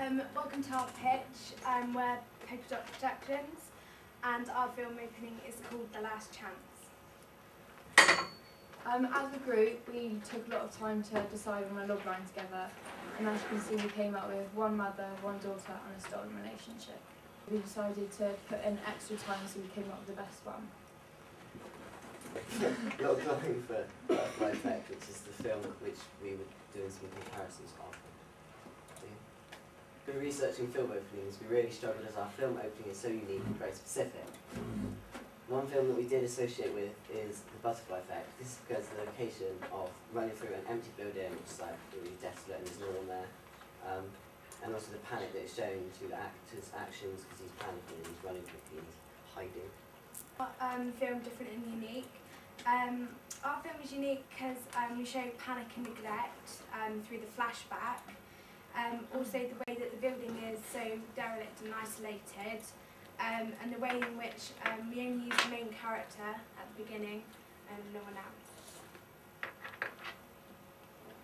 Welcome to our pitch. We're Polka Dot Productions, and our film opening is called The Last Chance. As a group, we took a lot of time to decide on a logline together, and as you can see, we came up with one mother, one daughter, and a stolen relationship. We decided to put in extra time, so we came up with the best one. Logline for Butterfly Effect, which is the film which we were doing some comparisons of. When researching film openings, we really struggled as our film opening is so unique and very specific. One film that we did associate with is The Butterfly Effect. This is because the location of running through an empty building, which is like really desolate and there's no one there, and also the panic that is shown to the actor's actions because he's panicking and he's running quickly and he's hiding. Film different and unique. Our film is unique because we show panic and neglect through the flashback. Also the way that the building is so derelict and isolated, and the way in which we only use the main character at the beginning and no one else.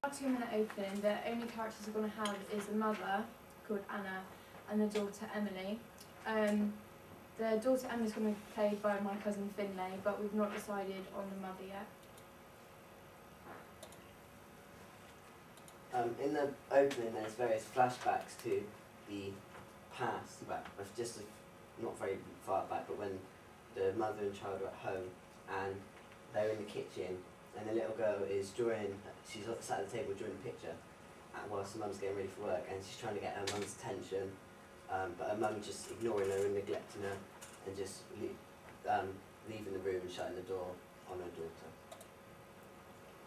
Our 2-minute opening, the only characters we're going to have is a mother called Anna and the daughter Emily. The daughter Emily is going to be played by my cousin Finlay, but we've not decided on the mother yet. In the opening, there's various flashbacks to the past, just not very far back, but when the mother and child are at home and they're in the kitchen, and the little girl is she's sat at the table drawing a picture, whilst the mum's getting ready for work, and she's trying to get her mum's attention, but her mum just ignoring her and neglecting her, and just leaving the room and shutting the door on her daughter.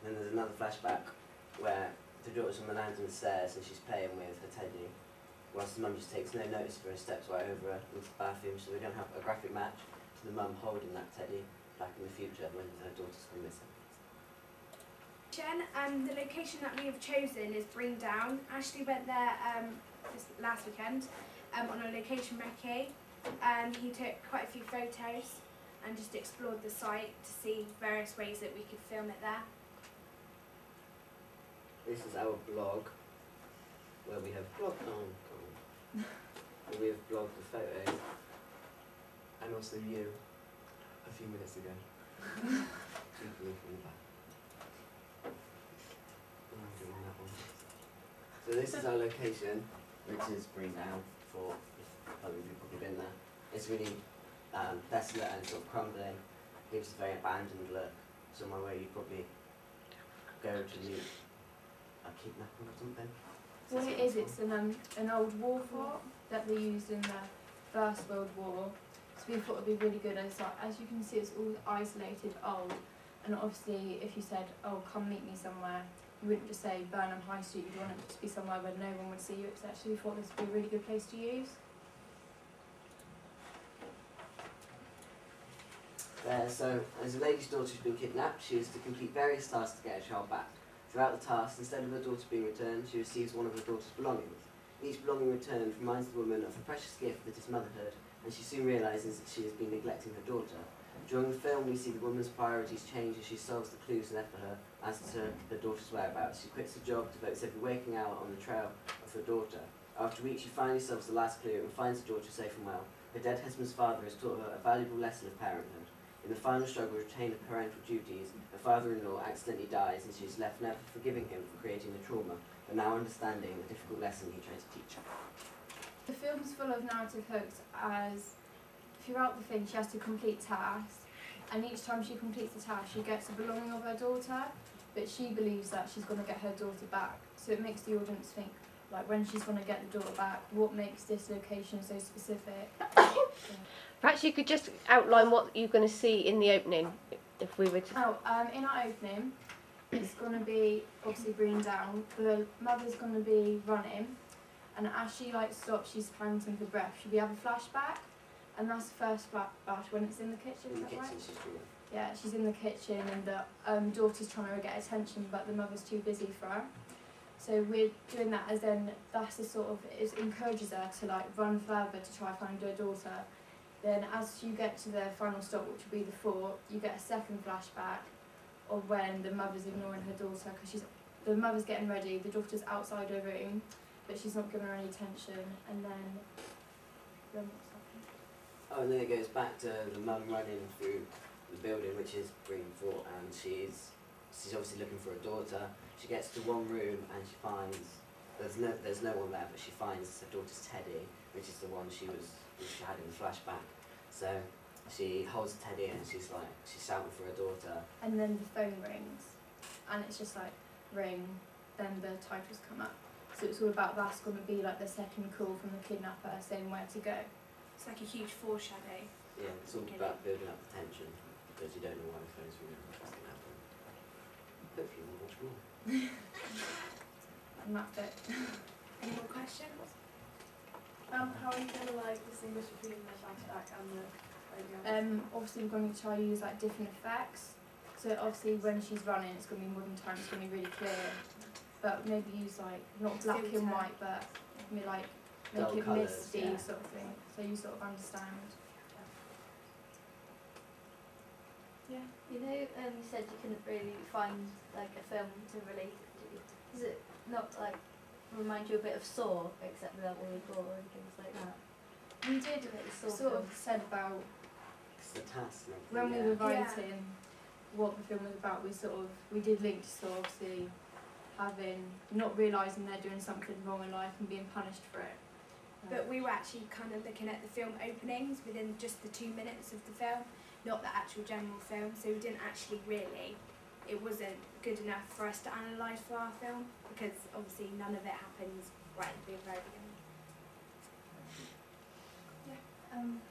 Then there's another flashback where the daughter's on the landing of the stairs and she's playing with her teddy, whilst the mum just takes no notice of her and steps right over her into the bathroom, so we don't have a graphic match to the mum holding that teddy back in the future when her daughter's gone missing. The location that we have chosen is Bringdown. Ashley went there this last weekend on a location recce, and he took quite a few photos and just explored the site to see various ways that we could film it there. This is our blog, where we have blogged we have blogged the photos, and also you, a few minutes ago. So this is our location, which is Bringdown for you've probably been there. It's really desolate and sort of crumbling, gives a very abandoned look, somewhere where you probably go to meet a kidnapper or something. What it is, it's an old war fort that they used in the First World War. So we thought it would be really good. As you can see, it's all isolated, old, and obviously if you said, oh, come meet me somewhere, you wouldn't just say Burnham High Street, you'd want it to be somewhere where no one would see you, etc. We thought this would be a really good place to use. So, as a lady's daughter who's been kidnapped, she is to complete various tasks to get her child back. Throughout the tasks, instead of her daughter being returned, she receives one of her daughter's belongings. Each belonging returned reminds the woman of a precious gift that is motherhood, and she soon realises that she has been neglecting her daughter. During the film, we see the woman's priorities change as she solves the clues left for her as to her daughter's whereabouts. She quits her job, devotes every waking hour on the trail of her daughter. After a week, she finally solves the last clue and finds her daughter safe and well. Her dead husband's father has taught her a valuable lesson of parenthood. In the final struggle to retain her parental duties, her father-in-law accidentally dies and she is left never forgiving him for creating the trauma, but now understanding the difficult lesson he tried to teach her. The film's full of narrative hooks, as throughout the thing she has to complete tasks, and each time she completes the task she gets a belonging of her daughter, but she believes that she's going to get her daughter back. So it makes the audience think, like, when she's going to get the daughter back, what makes this location so specific? Perhaps you could just outline what you're going to see in the opening, if we were to... In our opening, it's going to be obviously Bringdown. The mother's going to be running, and as she stops, she's panting for breath. We have a flashback, and that's the first flashback when it's in the kitchen. In the kitchen, kitchen, she's doing. Yeah, she's in the kitchen, and the daughter's trying to get attention, but the mother's too busy for her. So we're doing that as then that's the sort of, it encourages her to run further to try find her daughter. Then as you get to the final stop, which will be the fort, you get a second flashback of when the mother's ignoring her daughter because the mother's getting ready, the daughter's outside her room, but she's not giving her any attention. And then what's happened? Oh, and then it goes back to the mum running through the building, which is Greenford, and she's obviously looking for a daughter. She gets to one room and she finds there's no one there, but she finds her daughter's teddy, which is the one she had in the flashback. So she holds Teddy and she's shouting for her daughter. And then the phone rings, and it's just like ring. Then the titles come up. So it's all about that's going to be like the second call from the kidnapper saying where to go. It's like a huge foreshadow. Yeah, it's all about building up the tension because you don't know why the phone's ringing. What's going to happen? Hopefully we'll watch more. And that's it. Any more questions? How are you going to like distinguish between the flashback and the radio? Obviously we're going to try to use like different effects. So obviously when she's running, it's going to be modern times, it's going to be really clear. But maybe use like not black and Filter. white, but maybe like Dull make it colours, misty yeah. sort of thing. So you sort of understand. Yeah. You know, you said you couldn't really find like a film to relate it to. Does it not like remind you a bit of Saw, except without all the gore and things like that? We did Like the Saw sort of films. said about It's the task and when we everything, were Yeah. writing what the film was about. We did link to sort of obviously not realising they're doing something wrong in life and being punished for it. But we were actually kind of looking at the film openings within just the 2 minutes of the film, not the actual general film. So we didn't actually it wasn't good enough for us to analyse for our film because obviously none of it happens right at the very beginning.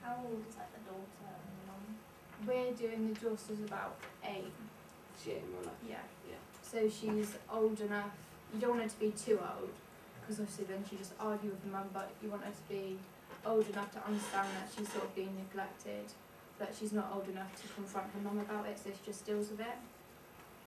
How old is like the daughter and the mum? We're doing the Joss about 8. She ain't more like Yeah. Yeah. So she's old enough. You don't want her to be too old, because obviously then she just argue with the mum. But you want her to be old enough to understand that she's sort of being neglected, that she's not old enough to confront her mum about it. So she just deals with it.